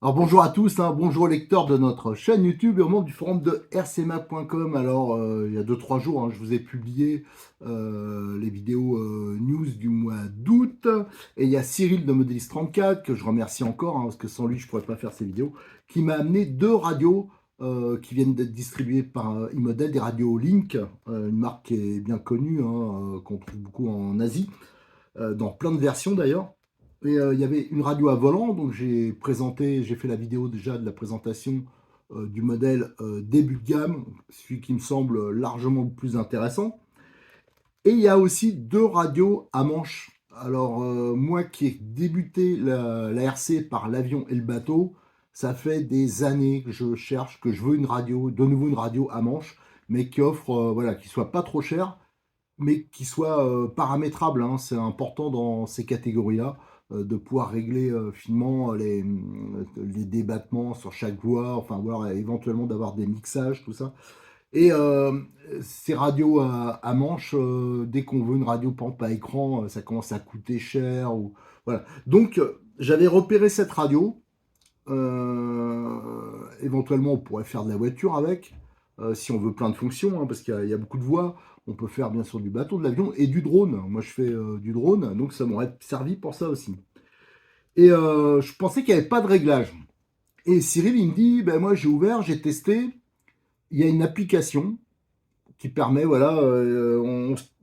Alors bonjour à tous, hein, bonjour aux lecteurs de notre chaîne YouTube et aux membres du forum de rcmap.com. Alors il y a 2 3 jours, hein, je vous ai publié les vidéos news du mois d'août. Et il y a Cyril de Modelis34, que je remercie encore, hein, parce que sans lui je ne pourrais pas faire ces vidéos, qui m'a amené 2 radios qui viennent d'être distribuées par iModel, des radios Link, une marque qui est bien connue, hein, qu'on trouve beaucoup en Asie, dans plein de versions d'ailleurs. Et il y avait une radio à volant, donc j'ai fait la vidéo déjà de la présentation du modèle début de gamme, celui qui me semble largement le plus intéressant. Et il y a aussi 2 radios à manche. Alors moi qui ai débuté la RC par l'avion et le bateau, ça fait des années que je cherche, que je veux une radio, de nouveau une radio à manche, mais qui offre, voilà, qui soit pas trop cher mais qui soit paramétrable, hein. C'est important dans ces catégories-là de pouvoir régler finement les débattements sur chaque voix, enfin, voir éventuellement d'avoir des mixages, tout ça. Et ces radios à manche, dès qu'on veut une radio par exemple, à écran, ça commence à coûter cher. Voilà. Donc, j'avais repéré cette radio. Éventuellement, on pourrait faire de la voiture avec, si on veut plein de fonctions, hein, parce qu'il y a beaucoup de voies. On peut faire bien sûr du bateau, de l'avion et du drone. Moi, je fais du drone, donc ça m'aurait servi pour ça aussi. Et je pensais qu'il n'y avait pas de réglage. Et Cyril, il me dit, ben moi, j'ai ouvert, j'ai testé. Il y a une application qui permet, voilà,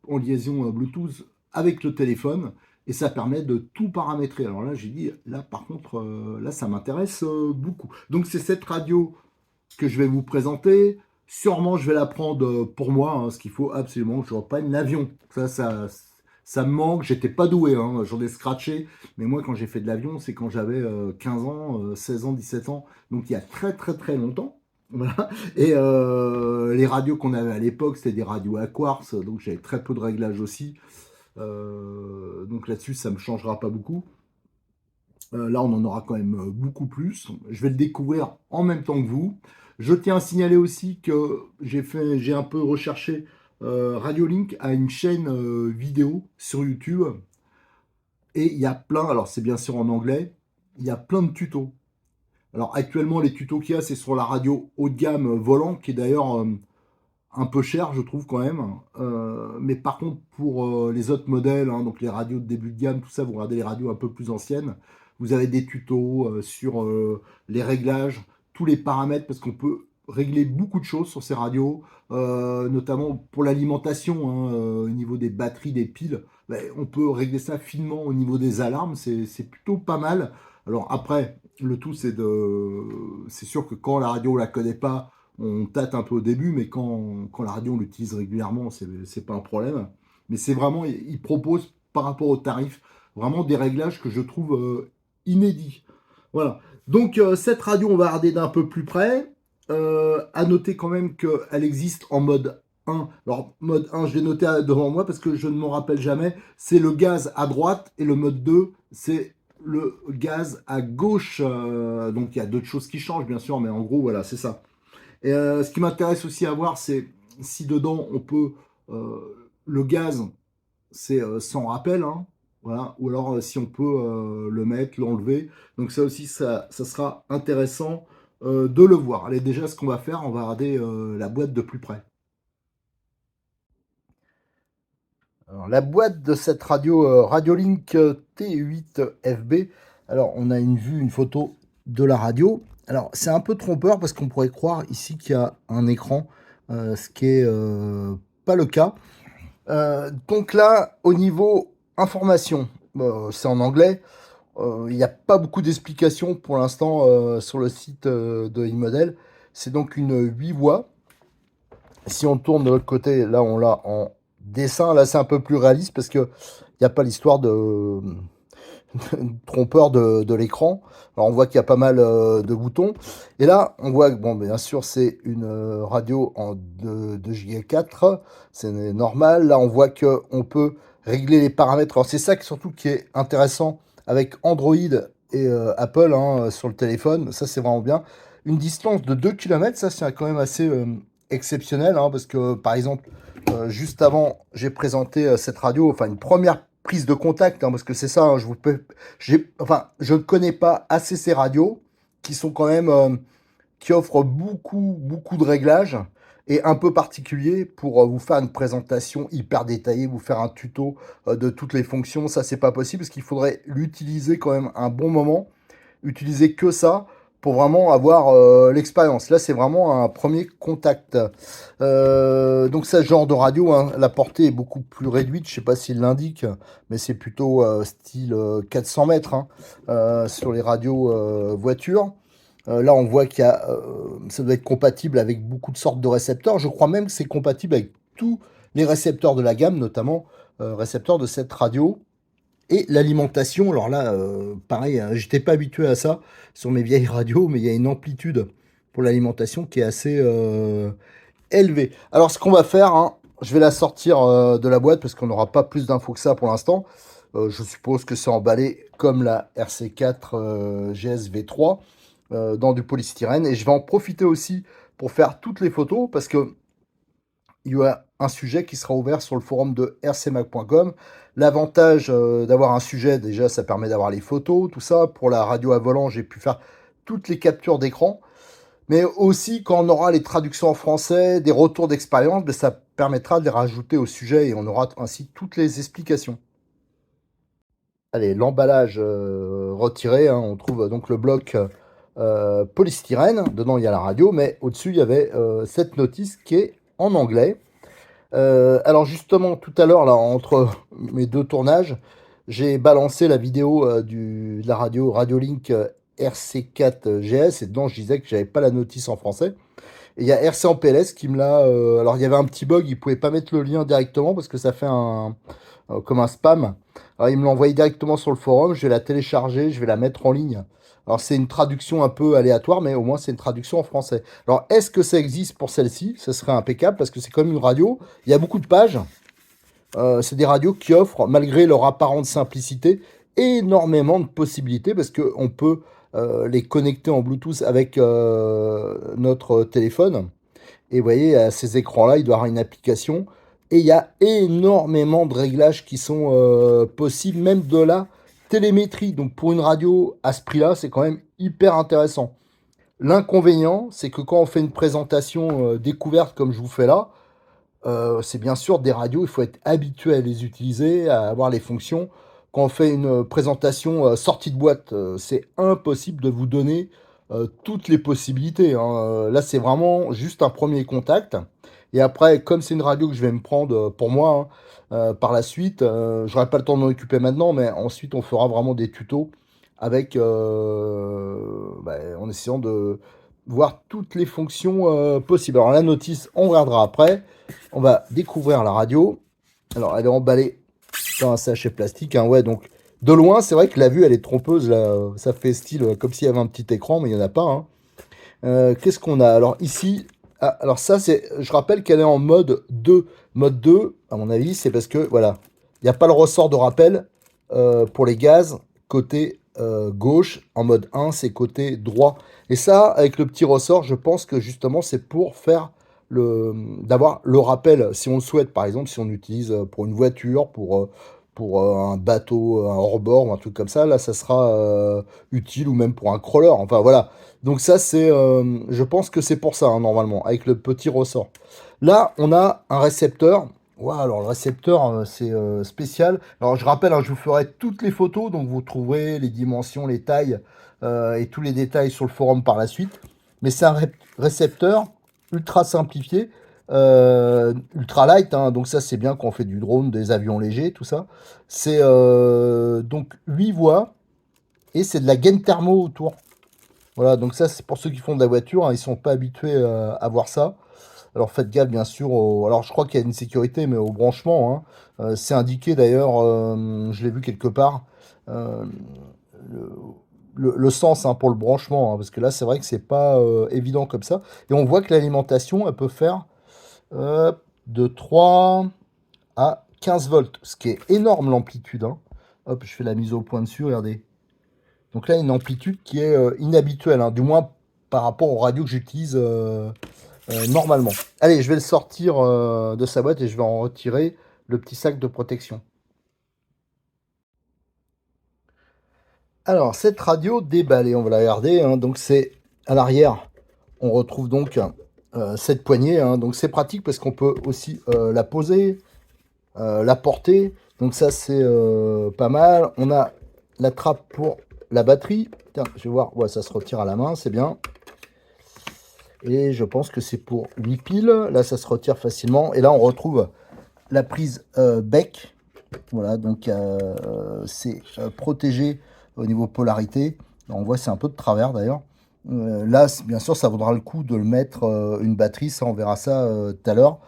en liaison Bluetooth avec le téléphone, et ça permet de tout paramétrer. Alors là, j'ai dit, là, par contre, là, ça m'intéresse beaucoup. Donc, c'est cette radio que je vais vous présenter. Sûrement, je vais la prendre pour moi, hein, ce qu'il faut absolument que je reprenne l'avion. Ça me manque. J'étais pas doué, hein, j'en ai scratché. Mais moi, quand j'ai fait de l'avion, c'est quand j'avais 15 ans, 16 ans, 17 ans. Donc, il y a très, très, très longtemps. Voilà. Et les radios qu'on avait à l'époque, c'était des radios à quartz. Donc, j'avais très peu de réglages aussi. Donc, là-dessus, ça me changera pas beaucoup. Là, on en aura quand même beaucoup plus. Je vais le découvrir en même temps que vous. Je tiens à signaler aussi que j'ai un peu recherché Radiolink a une chaîne vidéo sur YouTube et il y a plein, alors c'est bien sûr en anglais, il y a plein de tutos. Alors actuellement, les tutos qu'il y a, c'est sur la radio haut de gamme volant, qui est d'ailleurs un peu cher, je trouve quand même. Mais par contre, pour les autres modèles, hein, donc les radios de début de gamme, tout ça, vous regardez les radios un peu plus anciennes, vous avez des tutos sur les réglages, tous les paramètres, parce qu'on peut régler beaucoup de choses sur ces radios, notamment pour l'alimentation, hein, au niveau des batteries, des piles. Ben, on peut régler ça finement au niveau des alarmes, c'est plutôt pas mal. Alors après, le tout, c'est sûr que quand la radio ne la connaît pas, on tâte un peu au début, mais quand la radio on l'utilise régulièrement, c'est pas un problème. Mais c'est vraiment, il propose par rapport au tarif, vraiment des réglages que je trouve inédits. Voilà. Donc cette radio, on va regarder d'un peu plus près. À noter quand même qu'elle existe en mode 1. Alors, mode 1, je vais noter devant moi parce que je ne m'en rappelle jamais. C'est le gaz à droite et le mode 2, c'est le gaz à gauche. Donc, il y a d'autres choses qui changent, bien sûr, mais en gros, voilà, c'est ça. Et ce qui m'intéresse aussi à voir, c'est si dedans on peut. Le gaz, c'est sans rappel, hein, voilà, ou alors si on peut le mettre, l'enlever. Donc ça aussi, ça sera intéressant de le voir. Allez, déjà, ce qu'on va faire, on va regarder la boîte de plus près. Alors, la boîte de cette radio Radiolink T8FB, alors on a une vue, une photo de la radio. Alors c'est un peu trompeur parce qu'on pourrait croire ici qu'il y a un écran, ce qui est pas le cas. Donc là, au niveau information, c'est en anglais. Il n'y a pas beaucoup d'explications pour l'instant sur le site de iModel. C'est donc une 8 voix. Si on tourne de l'autre côté, là on l'a en dessin. Là c'est un peu plus réaliste parce que il n'y a pas l'histoire de trompeur de l'écran. Alors on voit qu'il y a pas mal de boutons. Et là on voit que bon, bien sûr c'est une radio en 2 Go 4. C'est normal. Là on voit qu'on peut régler les paramètres. Alors c'est ça surtout qui est intéressant avec Android et Apple, hein, sur le téléphone. Ça c'est vraiment bien. Une distance de 2 km, ça c'est quand même assez exceptionnel, hein, parce que par exemple, juste avant, j'ai présenté cette radio, enfin une première prise de contact, hein, parce que c'est ça, hein, enfin, je ne connais pas assez ces radios qui sont quand même qui offrent beaucoup de réglages et un peu particulier pour vous faire une présentation hyper détaillée, vous faire un tuto de toutes les fonctions. Ça, c'est pas possible parce qu'il faudrait l'utiliser quand même un bon moment, utiliser que ça pour vraiment avoir l'expérience. Là, c'est vraiment un premier contact. Donc, ça, ce genre de radio, hein, la portée est beaucoup plus réduite. Je sais pas s'il l'indique, mais c'est plutôt style 400 mètres hein, sur les radios voitures. Là, on voit qu'il y a, ça doit être compatible avec beaucoup de sortes de récepteurs. Je crois même que c'est compatible avec tous les récepteurs de la gamme, notamment récepteurs de cette radio. Et l'alimentation, alors là, pareil, hein, j'étais pas habitué à ça sur mes vieilles radios, mais il y a une amplitude pour l'alimentation qui est assez élevée. Alors, ce qu'on va faire, hein, je vais la sortir de la boîte parce qu'on n'aura pas plus d'infos que ça pour l'instant. Je suppose que c'est emballé comme la RC4 GSV3 dans du polystyrène. Et je vais en profiter aussi pour faire toutes les photos parce que il y a un sujet qui sera ouvert sur le forum de rcmag.com. L'avantage d'avoir un sujet, déjà, ça permet d'avoir les photos, tout ça. Pour la radio à volant, j'ai pu faire toutes les captures d'écran. Mais aussi, quand on aura les traductions en français, des retours d'expérience, ben, ça permettra de les rajouter au sujet et on aura ainsi toutes les explications. Allez, l'emballage retiré, hein, on trouve donc le bloc polystyrène. Dedans, il y a la radio, mais au-dessus, il y avait cette notice qui est en anglais. Alors justement, tout à l'heure, là, entre mes deux tournages, j'ai balancé la vidéo de la radio Radiolink RC4 GS et dedans, je disais que j'avais pas la notice en français. Et il y a RC en PLS qui me l'a... alors, il y avait un petit bug, il pouvait pas mettre le lien directement parce que ça fait comme un spam. Alors, il me l'a envoyé directement sur le forum, je vais la télécharger, je vais la mettre en ligne. Alors, c'est une traduction un peu aléatoire, mais au moins, c'est une traduction en français. Alors, est-ce que ça existe pour celle-ci? Ça serait impeccable parce que c'est comme une radio. Il y a beaucoup de pages. C'est des radios qui offrent, malgré leur apparente simplicité, énormément de possibilités parce qu'on peut les connecter en Bluetooth avec notre téléphone. Et vous voyez, à ces écrans-là, il doit y avoir une application. Et il y a énormément de réglages qui sont possibles, même de la télémétrie. Donc pour une radio à ce prix-là, c'est quand même hyper intéressant. L'inconvénient, c'est que quand on fait une présentation découverte comme je vous fais là, c'est bien sûr des radios, il faut être habitué à les utiliser, à avoir les fonctions. Quand on fait une présentation sortie de boîte, c'est impossible de vous donner toutes les possibilités, hein. Là, c'est vraiment juste un premier contact. Et après, comme c'est une radio que je vais me prendre pour moi, hein, par la suite, j'aurai pas le temps de m'en occuper maintenant, mais ensuite, on fera vraiment des tutos avec, en essayant de voir toutes les fonctions possibles. Alors, la notice, on regardera après. On va découvrir la radio. Alors, elle est emballée dans un sachet plastique, hein, ouais, donc de loin, c'est vrai que la vue, elle est trompeuse, là. Ça fait style comme s'il y avait un petit écran, mais il n'y en a pas, hein. Qu'est-ce qu'on a? Alors, ici, ah, alors ça, c'est, je rappelle qu'elle est en mode 2. Mode 2, à mon avis, c'est parce que, voilà, il n'y a pas le ressort de rappel pour les gaz côté gauche. En mode 1, c'est côté droit. Et ça, avec le petit ressort, je pense que justement, c'est pour faire d'avoir le rappel, si on le souhaite, par exemple, si on utilise pour une voiture, pour un bateau, un hors-bord ou un truc comme ça, là, ça sera utile, ou même pour un crawler. Enfin, voilà. Donc ça, c'est, je pense que c'est pour ça, hein, normalement, avec le petit ressort. Là, on a un récepteur. Ouais, alors le récepteur, c'est spécial. Alors je rappelle, hein, je vous ferai toutes les photos, donc vous trouverez les dimensions, les tailles et tous les détails sur le forum par la suite. Mais c'est un récepteur ultra simplifié, ultra light, hein, donc ça c'est bien quand on fait du drone, des avions légers, tout ça. C'est donc 8 voix et c'est de la gaine thermo autour. Voilà, donc ça c'est pour ceux qui font de la voiture, hein, ils sont pas habitués à voir ça. Alors faites gaffe bien sûr, alors je crois qu'il y a une sécurité, mais au branchement, hein. C'est indiqué d'ailleurs, je l'ai vu quelque part, euh, le, le sens, hein, pour le branchement, hein, parce que là c'est vrai que c'est pas évident comme ça. Et on voit que l'alimentation, elle peut faire de 3 à 15 volts, ce qui est énorme l'amplitude, hein. Hop, je fais la mise au point dessus, regardez. Donc là, une amplitude qui est inhabituelle, hein, du moins par rapport aux radios que j'utilise normalement. Allez, je vais le sortir de sa boîte et je vais en retirer le petit sac de protection. Alors, cette radio déballée, on va la regarder, hein. Donc, c'est à l'arrière, on retrouve donc cette poignée, hein. Donc, c'est pratique parce qu'on peut aussi la poser, la porter. Donc, ça, c'est pas mal. On a la trappe pour la batterie. Tiens, je vais voir. Ouais, ça se retire à la main, c'est bien. Et je pense que c'est pour 8 piles. Là, ça se retire facilement. Et là, on retrouve la prise bec. Voilà, donc c'est protégé au niveau polarité. On voit c'est un peu de travers d'ailleurs. Là, bien sûr, ça vaudra le coup de le mettre une batterie, ça on verra ça tout à l'heure.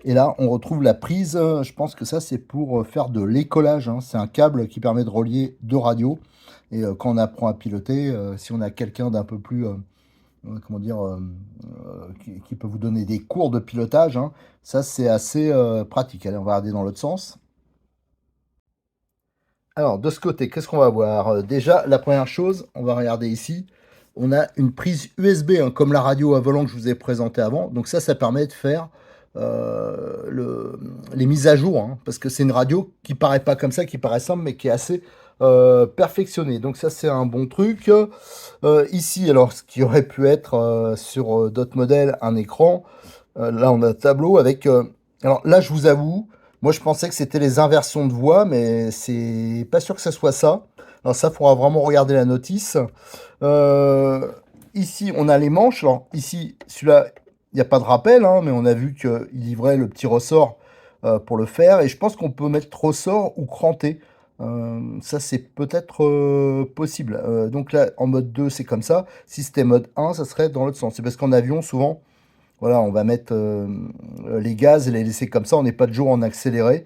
Et là, on retrouve la prise. Je pense que ça c'est pour faire de l'écolage, hein. C'est un câble qui permet de relier deux radios. Et quand on apprend à piloter, si on a quelqu'un d'un peu plus, comment dire, qui peut vous donner des cours de pilotage, hein, ça c'est assez pratique. Allez, on va regarder dans l'autre sens. Alors, de ce côté, qu'est-ce qu'on va voir? Déjà, la première chose, on va regarder ici, on a une prise USB, hein, comme la radio à volant que je vous ai présenté avant. Donc ça permet de faire les mises à jour, hein, parce que c'est une radio qui paraît pas comme ça, qui paraît simple, mais qui est assez perfectionnée. Donc ça, c'est un bon truc. Ici, alors, ce qui aurait pu être sur d'autres modèles, un écran. Là, on a un tableau avec... alors là, je vous avoue, moi, je pensais que c'était les inversions de voix, mais c'est pas sûr que ce soit ça. Alors ça, il faudra vraiment regarder la notice. Euh, Ici, on a les manches. Alors ici, celui-là, il n'y a pas de rappel, hein, mais on a vu qu'il livrait le petit ressort pour le faire. Et je pense qu'on peut mettre ressort ou cranté. Ça, c'est peut-être possible. Donc là, en mode 2, c'est comme ça. Si c'était mode 1, ça serait dans l'autre sens. C'est parce qu'en avion, souvent, voilà, on va mettre les gaz et les laisser comme ça. On n'est pas toujours en accéléré.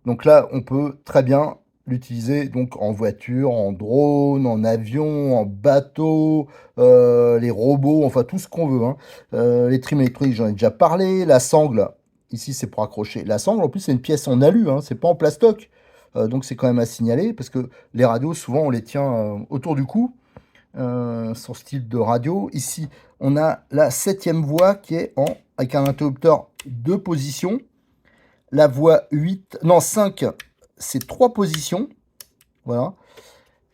Donc là, on peut très bien l'utiliser donc en voiture, en drone, en avion, en bateau, les robots, enfin tout ce qu'on veut, hein. Les trims électroniques, j'en ai déjà parlé. La sangle, ici c'est pour accrocher. La sangle, en plus, c'est une pièce en alu, hein, c'est pas en plastoc. Donc c'est quand même à signaler parce que les radios, souvent, on les tient autour du cou. Son style de radio. Ici, on a la septième voix qui est avec un interrupteur de position. La voix 8, non 5, c'est 3 positions. Voilà.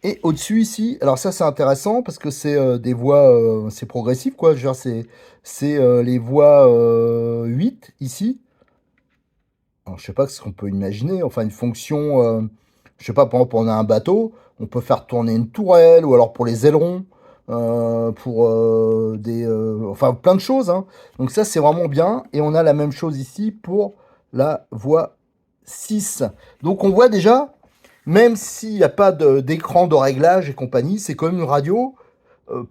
Et au-dessus ici, alors ça c'est intéressant parce que c'est des voix, c'est progressif quoi. Je veux dire, c'est les voix 8 ici. Alors, je sais pas ce qu'on peut imaginer. Enfin, une fonction, je sais pas, par exemple, on a un bateau, on peut faire tourner une tourelle, ou alors pour les ailerons, pour enfin, plein de choses, hein. Donc ça, c'est vraiment bien. Et on a la même chose ici pour la voie 6. Donc on voit déjà, même s'il n'y a pas d'écran de réglage et compagnie, c'est quand même une radio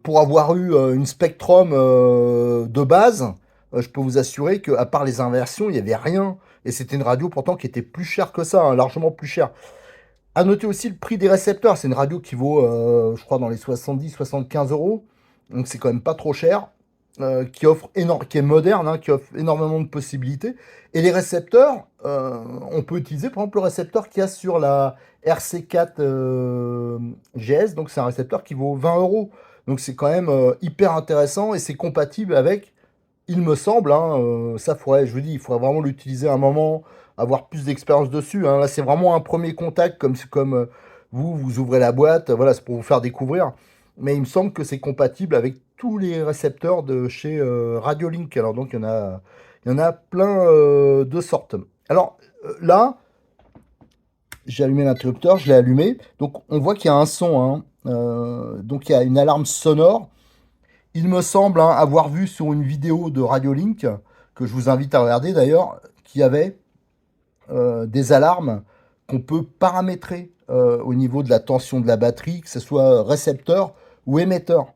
pour avoir eu une Spectrum de base, je peux vous assurer qu'à part les inversions, il n'y avait rien. Et c'était une radio pourtant qui était plus chère que ça, hein, largement plus chère. À noter aussi le prix des récepteurs. C'est une radio qui vaut, je crois, dans les 70-75 euros. Donc c'est quand même pas trop cher. Qui offre qui est moderne, hein, qui offre énormément de possibilités. Et les récepteurs, on peut utiliser par exemple le récepteur qu'il y a sur la RC4 GS. Donc c'est un récepteur qui vaut 20 euros. Donc c'est quand même hyper intéressant et c'est compatible avec, il me semble, hein, ça faudrait, je vous dis, il faudrait vraiment l'utiliser un moment, avoir plus d'expérience dessus, hein. Là, c'est vraiment un premier contact, comme vous ouvrez la boîte, voilà, c'est pour vous faire découvrir. Mais il me semble que c'est compatible avec tous les récepteurs de chez Radiolink. Alors donc, il y en a plein de sortes. Alors là, j'ai allumé l'interrupteur, je l'ai allumé. Donc on voit qu'il y a un son, hein. Donc il y a une alarme sonore. Il me semble hein, avoir vu sur une vidéo de Radiolink, que je vous invite à regarder d'ailleurs, qu'il y avait des alarmes qu'on peut paramétrer au niveau de la tension de la batterie, que ce soit récepteur ou émetteur.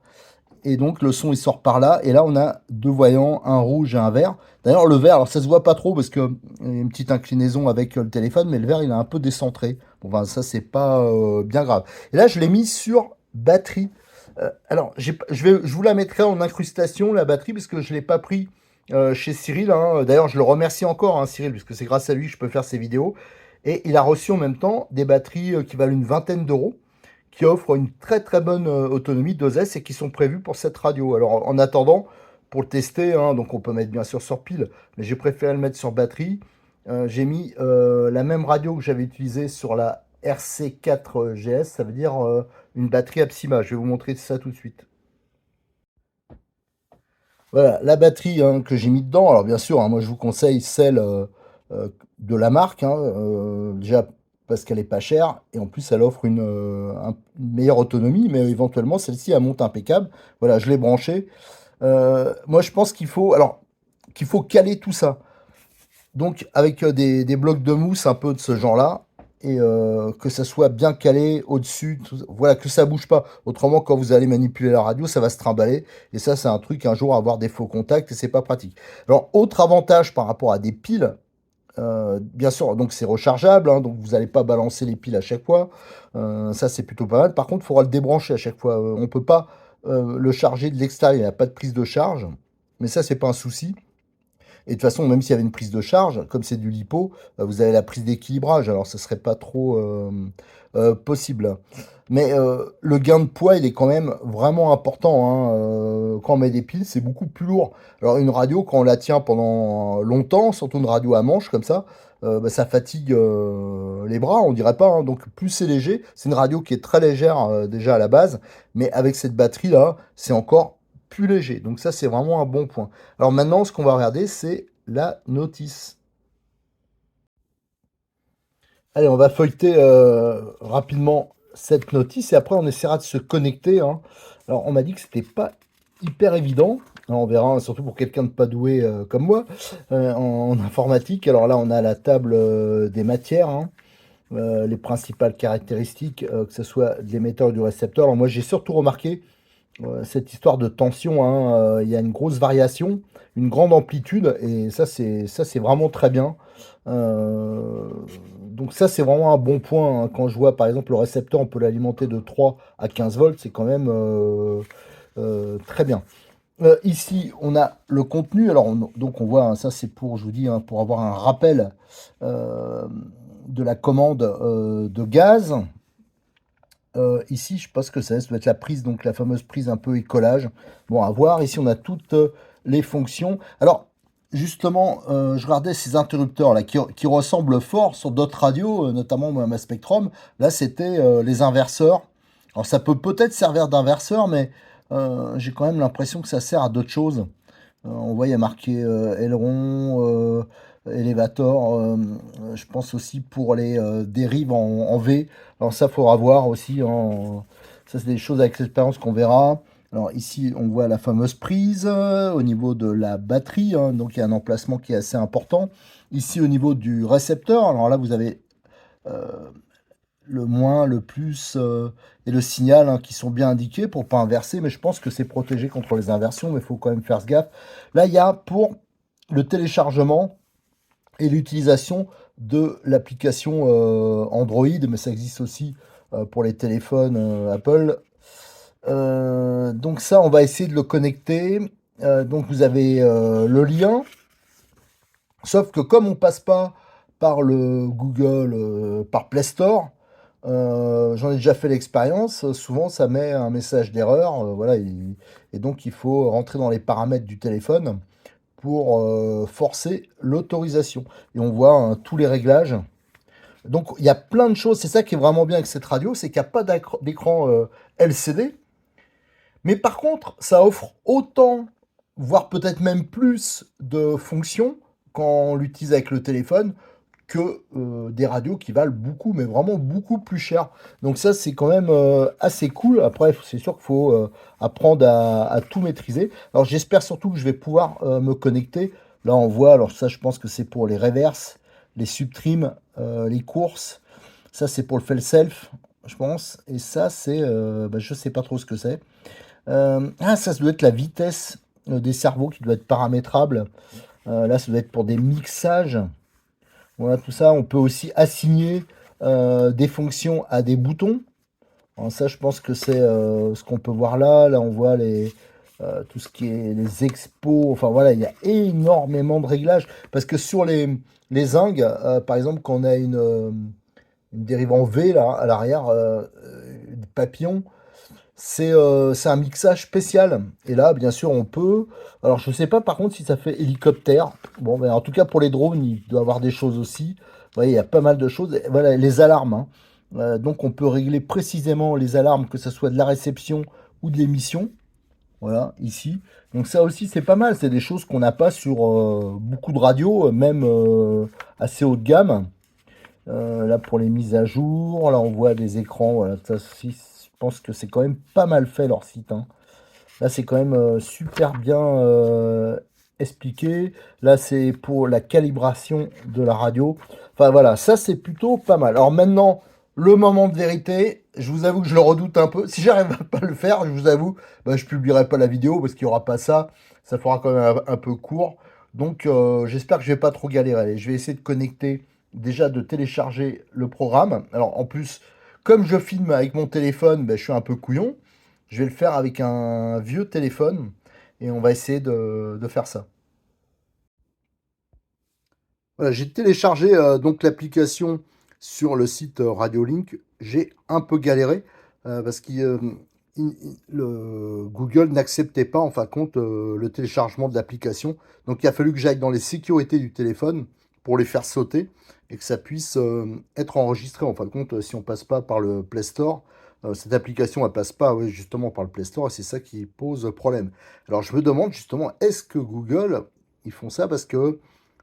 Et donc le son il sort par là, et là on a deux voyants, un rouge et un vert. D'ailleurs le vert, alors ça se voit pas trop parce que il y a une petite inclinaison avec le téléphone, mais le vert il est un peu décentré. Bon ben ça c'est pas bien grave. Et là je l'ai mis sur batterie. Alors je vous la mettrai en incrustation la batterie parce que je l'ai pas pris chez Cyril, hein. D'ailleurs je le remercie encore hein, Cyril, puisque c'est grâce à lui que je peux faire ces vidéos. Et il a reçu en même temps des batteries qui valent une vingtaine d'euros, qui offrent une très très bonne autonomie 2S et qui sont prévues pour cette radio. Alors en attendant, pour le tester, hein, donc on peut mettre bien sûr sur pile, mais j'ai préféré le mettre sur batterie. J'ai mis la même radio que j'avais utilisée sur la RC4GS, ça veut dire une batterie APSIMA. Je vais vous montrer ça tout de suite. Voilà, la batterie hein, que j'ai mis dedans. Alors bien sûr, hein, moi je vous conseille celle de la marque, hein, déjà parce qu'elle est pas chère et en plus elle offre une meilleure autonomie, mais éventuellement celle-ci elle monte impeccable. Voilà, je l'ai branchée. Moi je pense qu'il faut caler tout ça. Donc avec des blocs de mousse un peu de ce genre-là, et que ça soit bien calé au-dessus, voilà, que ça bouge pas. Autrement, quand vous allez manipuler la radio, ça va se trimballer. Et ça, c'est un truc un jour à avoir des faux contacts et c'est pas pratique. Alors, autre avantage par rapport à des piles, bien sûr, donc c'est rechargeable, hein, donc vous n'allez pas balancer les piles à chaque fois. Ça, c'est plutôt pas mal. Par contre, il faudra le débrancher à chaque fois. On peut pas le charger de l'extérieur, il n'y a pas de prise de charge. Mais ça, c'est pas un souci. Et de toute façon, même s'il y avait une prise de charge, comme c'est du lipo, vous avez la prise d'équilibrage, alors ce serait pas trop possible. Mais le gain de poids, il est quand même vraiment important, hein. Quand on met des piles, c'est beaucoup plus lourd. Alors une radio, quand on la tient pendant longtemps, surtout une radio à manche comme ça, bah, ça fatigue les bras, on dirait pas, hein. Donc plus c'est léger, c'est une radio qui est très légère déjà à la base, mais avec cette batterie-là, c'est encore plus léger. Donc ça, c'est vraiment un bon point. Alors maintenant, ce qu'on va regarder, c'est la notice. Allez, on va feuilleter rapidement cette notice et après on essaiera de se connecter, hein. Alors on m'a dit que c'était pas hyper évident. Alors, on verra, hein, surtout pour quelqu'un de pas doué comme moi en informatique. Alors là, on a la table des matières, hein, les principales caractéristiques, que ce soit de l'émetteur ou du récepteur. Alors moi, j'ai surtout remarqué cette histoire de tension, hein, il y a une grosse variation, une grande amplitude, et ça c'est vraiment très bien. Euh, donc ça c'est vraiment un bon point, hein. Quand je vois par exemple le récepteur, on peut l'alimenter de 3 à 15 volts, c'est quand même très bien. Ici, on a le contenu. Alors, donc on voit, hein, ça c'est pour, je vous dis, hein, pour avoir un rappel euh, de la commande de gaz. Ici, je pense que ça doit être la prise, donc la fameuse prise un peu écolage. Bon, à voir. Ici, on a toutes les fonctions. Alors, justement, je regardais ces interrupteurs là qui ressemblent fort sur d'autres radios, notamment moi, ma Spectrum. Là, c'était les inverseurs. Alors, ça peut peut-être servir d'inverseur, mais j'ai quand même l'impression que ça sert à d'autres choses. On voit, il y a marqué aileron, elevator. Je pense aussi pour les dérives en V. Alors ça, faudra voir aussi, hein. Ça, c'est des choses avec l'expérience qu'on verra. Alors ici, on voit la fameuse prise au niveau de la batterie, hein. Donc il y a un emplacement qui est assez important. Ici, au niveau du récepteur, alors là, vous avez euh, le moins, le plus et le signal, hein, qui sont bien indiqués pour pas inverser, mais je pense que c'est protégé contre les inversions, mais il faut quand même faire ce gaffe. Là, il y a pour le téléchargement et l'utilisation de l'application Android, mais ça existe aussi pour les téléphones Apple. Donc ça, on va essayer de le connecter. Donc vous avez le lien, sauf que comme on passe pas par le Google, par Play Store, j'en ai déjà fait l'expérience. Souvent, ça met un message d'erreur. Voilà, et donc il faut rentrer dans les paramètres du téléphone pour forcer l'autorisation. Et on voit hein, tous les réglages. Donc il y a plein de choses. C'est ça qui est vraiment bien avec cette radio, c'est qu'il n'y a pas d'écran LCD. Mais par contre, ça offre autant, voire peut-être même plus de fonctions quand on l'utilise avec le téléphone que des radios qui valent beaucoup, mais vraiment beaucoup plus cher. Donc ça, c'est quand même assez cool. Après, c'est sûr qu'il faut apprendre à tout maîtriser. Alors j'espère surtout que je vais pouvoir me connecter. Là, on voit, alors ça, je pense que c'est pour les reverses, les subtrims, les courses. Ça, c'est pour le fail self, je pense. Et ça, c'est, bah, je sais pas trop ce que c'est. Ça doit être la vitesse des cerveaux qui doit être paramétrable. Là, ça doit être pour des mixages. Voilà, tout ça. On peut aussi assigner des fonctions à des boutons. Alors ça, je pense que c'est ce qu'on peut voir là. Là, on voit tout ce qui est les expos. Enfin, voilà, il y a énormément de réglages. Parce que sur les zincs, par exemple, quand on a une dérive en V, là, à l'arrière, papillon, c'est un mixage spécial. Et là, bien sûr, on peut. Alors, je sais pas par contre si ça fait hélicoptère. Bon, ben, en tout cas, pour les drones, il doit y avoir des choses aussi. Vous voyez, il y a pas mal de choses. Et voilà, les alarmes, hein. Donc on peut régler précisément les alarmes, que ce soit de la réception ou de l'émission. Voilà, ici. Donc ça aussi, c'est pas mal. C'est des choses qu'on n'a pas sur beaucoup de radios, même assez haut de gamme. Là, pour les mises à jour, là, on voit des écrans. Voilà, ça aussi, je pense que c'est quand même pas mal fait, leur site, hein. Là, c'est quand même super bien expliqué. Là, c'est pour la calibration de la radio. Enfin, voilà, ça, c'est plutôt pas mal. Alors maintenant, le moment de vérité, je vous avoue que je le redoute un peu. Si j'arrive à pas le faire, je vous avoue, bah, je publierai pas la vidéo parce qu'il n'y aura pas ça. Ça fera quand même un peu court. Donc, j'espère que je vais pas trop galérer. Allez, je vais essayer de connecter, déjà de télécharger le programme. Alors, en plus, comme je filme avec mon téléphone, bah, je suis un peu couillon. Je vais le faire avec un vieux téléphone et on va essayer de faire ça. Voilà, j'ai téléchargé donc l'application sur le site Radiolink. J'ai un peu galéré parce que le Google n'acceptait pas en fin de compte le téléchargement de l'application. Donc il a fallu que j'aille dans les sécurités du téléphone pour les faire sauter et que ça puisse être enregistré. En fin de compte, si on passe pas par le Play Store, cette application elle passe pas ouais, justement par le Play Store et c'est ça qui pose problème. Alors je me demande justement, est-ce que Google, ils font ça parce que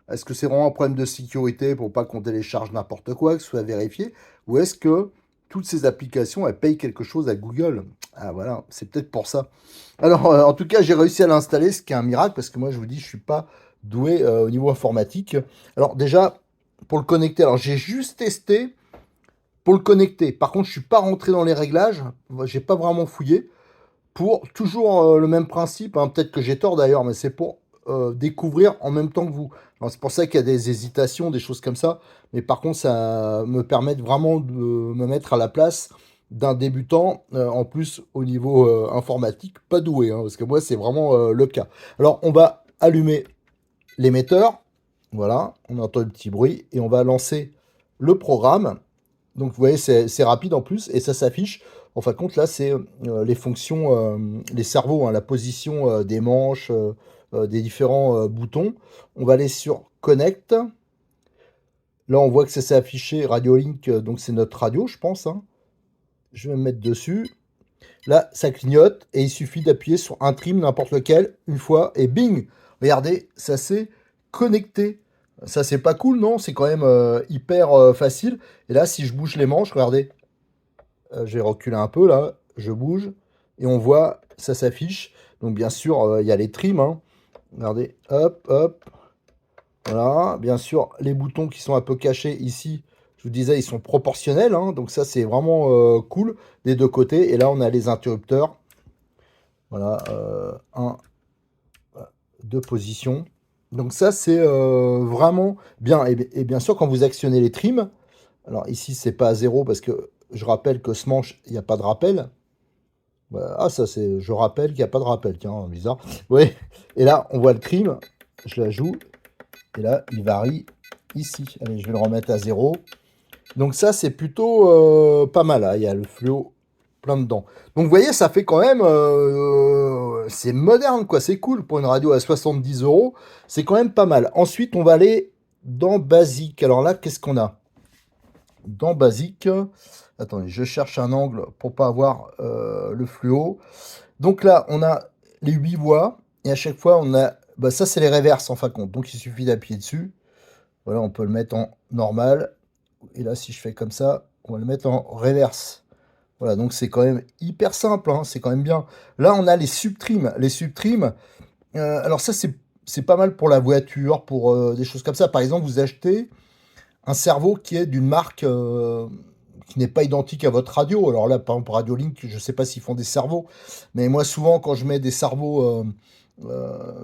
est-ce que c'est vraiment un problème de sécurité pour pas qu'on télécharge n'importe quoi, que ce soit vérifié, ou est-ce que toutes ces applications, elles payent quelque chose à Google? Ah voilà, c'est peut-être pour ça. Alors, en tout cas, j'ai réussi à l'installer, ce qui est un miracle, parce que moi, je vous dis, je suis pas doué au niveau informatique. Alors déjà, pour le connecter, alors j'ai juste testé pour le connecter. Par contre, je suis pas rentré dans les réglages, j'ai pas vraiment fouillé. Pour toujours le même principe, hein, peut-être que j'ai tort d'ailleurs, mais c'est pour découvrir en même temps que vous. Alors, c'est pour ça qu'il y a des hésitations, des choses comme ça. Mais par contre, ça me permet vraiment de me mettre à la place d'un débutant, en plus au niveau informatique, pas doué, hein, parce que moi, c'est vraiment le cas. Alors, on va allumer l'émetteur. Voilà, on entend le petit bruit et on va lancer le programme. Donc vous voyez, c'est rapide en plus et ça s'affiche. En fin de compte, là, c'est les fonctions, les cerveaux, hein, la position des manches, des différents boutons. On va aller sur Connect. Là, on voit que ça s'est affiché Radio Link, donc c'est notre radio, je pense, hein. Je vais me mettre dessus. Là, ça clignote et il suffit d'appuyer sur un trim, n'importe lequel, une fois, et bing! Regardez, ça s'est connecté. Ça, c'est pas cool, non? C'est quand même hyper facile. Et là, si je bouge les manches, regardez, je vais reculer un peu là, je bouge, et on voit, ça s'affiche. Donc bien sûr, il y a les trims, hein. Regardez, hop, hop, voilà. Bien sûr, les boutons qui sont un peu cachés ici, je vous disais, ils sont proportionnels, hein. Donc ça, c'est vraiment cool des deux côtés. Et là, on a les interrupteurs. Voilà, un, deux positions. Donc ça, c'est vraiment bien. Et bien sûr, quand vous actionnez les trims, alors ici, c'est pas à 0 parce que je rappelle que ce manche, il n'y a pas de rappel. Ah, ça, c'est. Je rappelle qu'il n'y a pas de rappel. Tiens, bizarre. Oui. Et là, on voit le trim. Je la joue. Et là, il varie ici. Allez, je vais le remettre à 0. Donc ça, c'est plutôt pas mal, hein. Il y a le fluo plein dedans. Donc vous voyez, ça fait quand même... c'est moderne, quoi. C'est cool pour une radio à 70 euros. C'est quand même pas mal. Ensuite, on va aller dans Basique. Alors là, qu'est-ce qu'on a? Dans Basique... Attendez, je cherche un angle pour pas avoir le fluo. Donc là, on a les 8 voix. Et à chaque fois, on a... Bah, ça, c'est les reverses, en fin de compte. Donc il suffit d'appuyer dessus. Voilà, on peut le mettre en normal. Et là, si je fais comme ça, on va le mettre en reverse. Voilà, donc c'est quand même hyper simple, hein, c'est quand même bien. Là, on a les subtrims. Les subtrims, alors ça, c'est pas mal pour la voiture, pour des choses comme ça. Par exemple, vous achetez un cerveau qui est d'une marque qui n'est pas identique à votre radio. Alors là, par exemple, Radio Link, je sais pas s'ils font des cerveaux, mais moi, souvent, quand je mets des cerveaux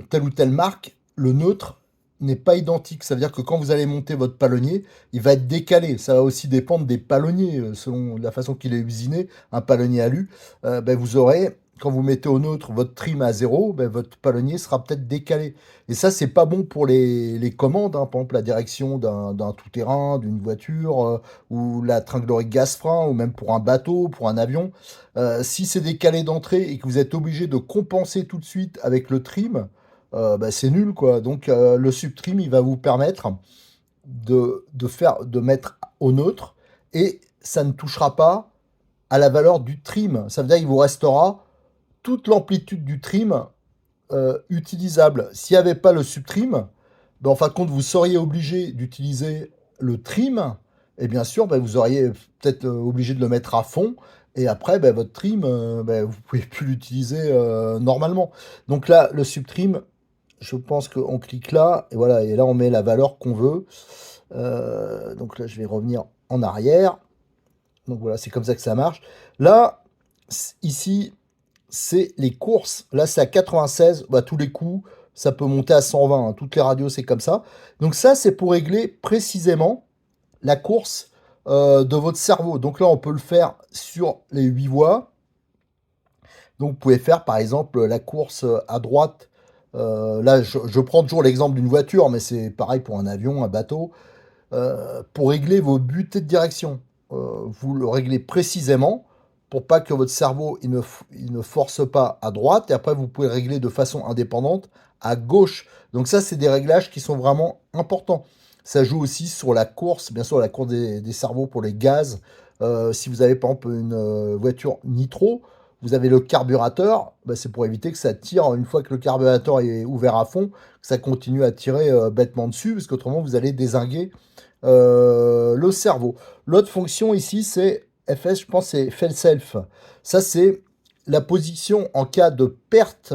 telle ou telle marque, le neutre n'est pas identique. Ça veut dire que quand vous allez monter votre palonnier, il va être décalé. Ça va aussi dépendre des palonniers, selon la façon qu'il est usiné. Un palonnier alu, ben vous aurez, quand vous mettez au neutre votre trim à 0, ben votre palonnier sera peut-être décalé. Et ça, c'est pas bon pour les commandes, hein. Par exemple, la direction d'un tout-terrain, d'une voiture, ou la tringlerie gaz-frein, ou même pour un bateau, pour un avion. Si c'est décalé d'entrée et que vous êtes obligé de compenser tout de suite avec le trim, bah, c'est nul, quoi. Donc le subtrim, il va vous permettre de mettre au neutre et ça ne touchera pas à la valeur du trim. Ça veut dire qu'il vous restera toute l'amplitude du trim utilisable. S'il n'y avait pas le subtrim, ben, en fin de compte, vous seriez obligé d'utiliser le trim, et bien sûr, ben, vous auriez peut-être obligé de le mettre à fond, et après, ben, votre trim, ben, vous pouvez plus l'utiliser normalement. Donc là, le subtrim, je pense qu'on clique là, et voilà, et là, on met la valeur qu'on veut. Donc là, je vais revenir en arrière. Donc voilà, c'est comme ça que ça marche. Là, ici, c'est les courses. Là, c'est à 96. Bah, tous les coups, ça peut monter à 120, hein. Toutes les radios, c'est comme ça. Donc ça, c'est pour régler précisément la course de votre cerveau. Donc là, on peut le faire sur les 8 voies. Donc vous pouvez faire, par exemple, la course à droite. Là, je prends toujours l'exemple d'une voiture, mais c'est pareil pour un avion, un bateau. Pour régler vos butées de direction. Vous le réglez précisément pour pas que votre cerveau il ne force pas à droite et après vous pouvez régler de façon indépendante à gauche. Donc ça c'est des réglages qui sont vraiment importants. Ça joue aussi sur la course, bien sûr la course des cerveaux pour les gaz. Si vous avez par exemple une voiture nitro, vous avez le carburateur, bah, c'est pour éviter que ça tire une fois que le carburateur est ouvert à fond, que ça continue à tirer bêtement dessus, parce qu'autrement vous allez dézinguer le cerveau. L'autre fonction ici, c'est FS, je pense, c'est fail-self. Ça, c'est la position en cas de perte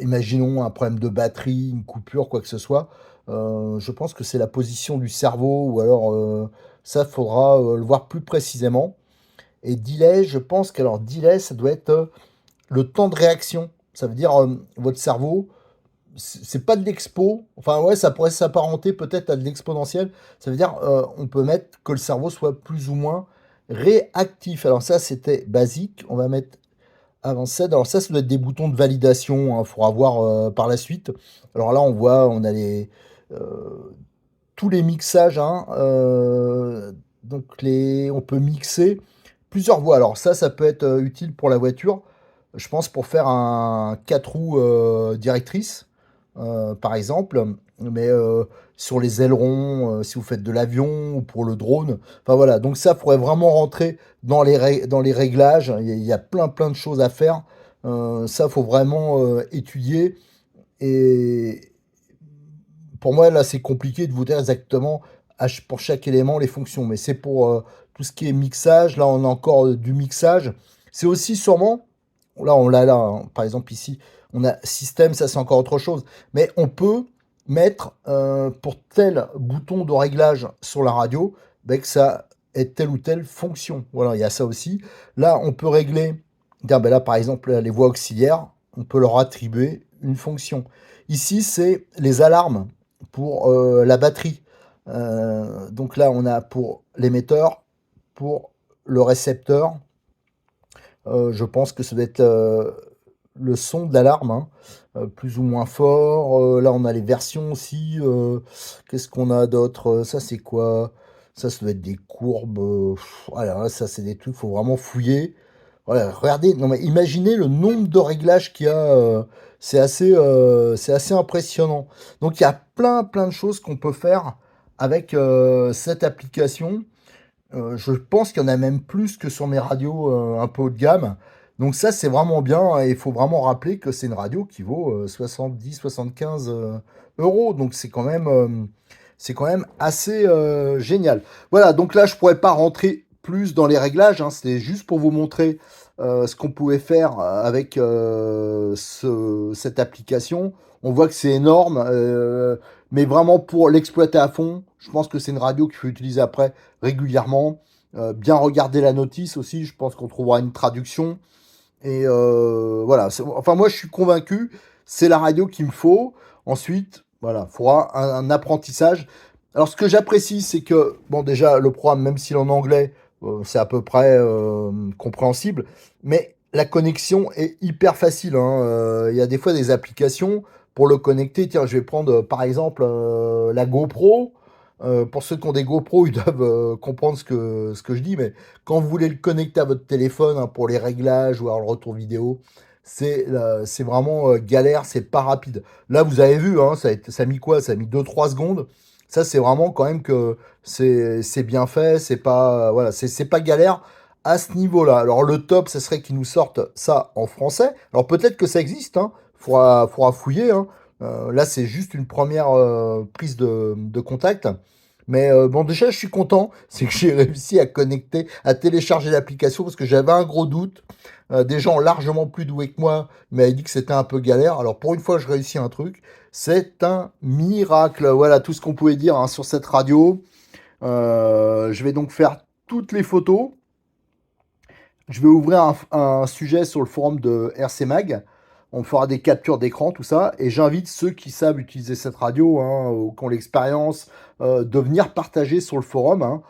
imaginons un problème de batterie, une coupure, quoi que ce soit. Je pense que c'est la position du cerveau, ou alors ça, faudra le voir plus précisément. Et delay, je pense que alors delay, ça doit être le temps de réaction. Ça veut dire votre cerveau, c'est pas de l'expo. Enfin, ouais, ça pourrait s'apparenter peut-être à de l'exponentiel. Ça veut dire, on peut mettre que le cerveau soit plus ou moins réactif. Alors ça, c'était basique. On va mettre avancé. Alors ça doit être des boutons de validation. Il faudra voir par la suite. Alors là, on voit, on a tous les mixages, hein, donc on peut mixer plusieurs voix. Alors ça peut être utile pour la voiture. Je pense pour faire un 4 roues directrice, par exemple. Mais sur les ailerons, si vous faites de l'avion ou pour le drone. Enfin voilà, donc ça pourrait vraiment rentrer dans les réglages. Il y a plein de choses à faire. Ça, faut vraiment étudier. Et, pour moi, là, c'est compliqué de vous dire exactement pour chaque élément les fonctions, mais c'est pour tout ce qui est mixage. Là, on a encore du mixage. C'est aussi sûrement, là, on l'a là, hein. Par exemple, ici, on a système, ça c'est encore autre chose, mais on peut mettre pour tel bouton de réglage sur la radio, ben, que ça ait telle ou telle fonction. Voilà, il y a ça aussi. Là, on peut régler, ben là, par exemple, les voix auxiliaires, on peut leur attribuer une fonction. Ici, c'est les alarmes pour la batterie. Donc là, on a pour l'émetteur, pour le récepteur. Je pense que ça doit être le son de l'alarme, hein, plus ou moins fort. Là, on a les versions aussi. Qu'est-ce qu'on a d'autre? Ça, c'est quoi? Ça doit être des courbes. Voilà, ça, c'est des trucs, faut vraiment fouiller. Voilà, regardez, non mais imaginez le nombre de réglages qu'il y a, c'est assez impressionnant. Donc il y a plein de choses qu'on peut faire avec cette application. Je pense qu'il y en a même plus que sur mes radios un peu haut de gamme. Donc ça c'est vraiment bien et il faut vraiment rappeler que c'est une radio qui vaut 70-75 euros. Donc c'est quand même assez génial. Voilà, donc là je pourrais pas rentrer plus dans les réglages, hein. C'était juste pour vous montrer ce qu'on pouvait faire avec cette application. On voit que c'est énorme, mais vraiment pour l'exploiter à fond, je pense que c'est une radio qu'il faut utiliser après régulièrement. Bien regarder la notice aussi, je pense qu'on trouvera une traduction. Et voilà, enfin moi je suis convaincu, c'est la radio qu'il me faut. Ensuite, voilà, il faudra un apprentissage. Alors ce que j'apprécie, c'est que, bon déjà, le programme, même s'il est en anglais, c'est à peu près compréhensible, mais la connexion est hyper facile, hein. Il y a des fois des applications pour le connecter. Tiens, je vais prendre par exemple la GoPro. Pour ceux qui ont des GoPro, ils doivent comprendre ce que je dis, mais quand vous voulez le connecter à votre téléphone, hein, pour les réglages ou alors le retour vidéo, c'est vraiment galère, c'est pas rapide. Là, vous avez vu, hein, ça a mis quoi? Ça a mis 2-3 secondes. Ça, c'est vraiment quand même que c'est bien fait, c'est pas, voilà, c'est pas galère à ce niveau-là. Alors, le top, ce serait qu'ils nous sortent ça en français. Alors, peut-être que ça existe, hein. Faudra fouiller, hein. Là, c'est juste une première prise de contact. Mais bon, déjà, je suis content. C'est que j'ai réussi à connecter, à télécharger l'application parce que j'avais un gros doute. Des gens largement plus doués que moi m'avaient dit que c'était un peu galère. Alors, pour une fois, je réussis un truc. C'est un miracle. Voilà tout ce qu'on pouvait dire hein, sur cette radio. Je vais donc faire toutes les photos. Je vais ouvrir un sujet sur le forum de RC Mag. On fera des captures d'écran, tout ça. Et j'invite ceux qui savent utiliser cette radio, hein, ou qui ont l'expérience, de venir partager sur le forum hein,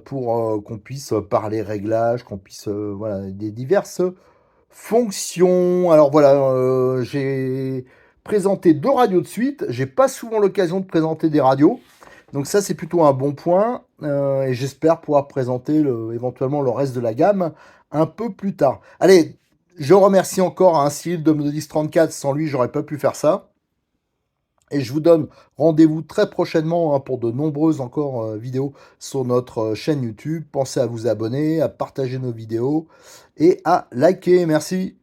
pour qu'on puisse parler réglages, qu'on puisse, voilà, des diverses fonctions. Alors voilà, j'ai présenté 2 radios de suite. J'ai pas souvent l'occasion de présenter des radios. Donc ça, c'est plutôt un bon point. Et j'espère pouvoir présenter éventuellement le reste de la gamme un peu plus tard. Allez, je remercie encore hein, Cyril de Modis 34. Sans lui, j'aurais pas pu faire ça. Et je vous donne rendez-vous très prochainement hein, pour de nombreuses encore vidéos sur notre chaîne YouTube. Pensez à vous abonner, à partager nos vidéos et à liker. Merci.